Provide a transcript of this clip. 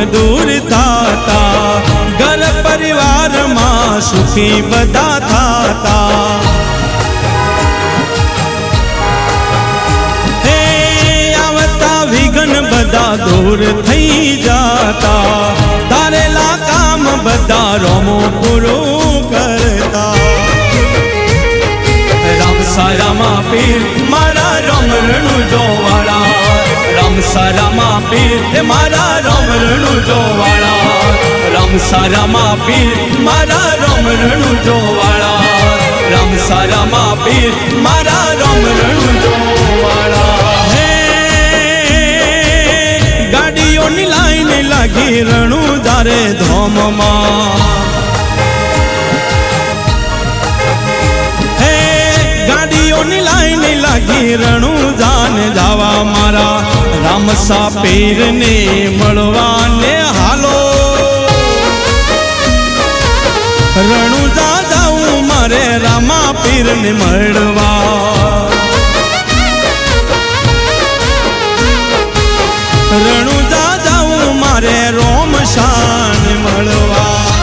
दूर थाता, घर परिवार में सुखी बधा थाता। हे आवता विघ्न बधा दूर थई जाता, धारेला काम बधा रोमो पूरो करता। राम सारामा पीर मारा रोम रणु जोवाड़ा, राम सारामा पीर मारा रोम रणु जोवाड़ा, राम सारामा पीर मारा रोम रणु जोवाड़ा, राम सारामा पीर मारा रोम रणु जोवाड़ा। हे गाड़ियों नी लाइन लागी रणु जारे धोम मां, गाड़ियों लाइन लागी रणु जान जावा मारा राम सा पीर ने मळवाने हालो। रणु जा जाऊं मारे रामा पीर ने मळवा,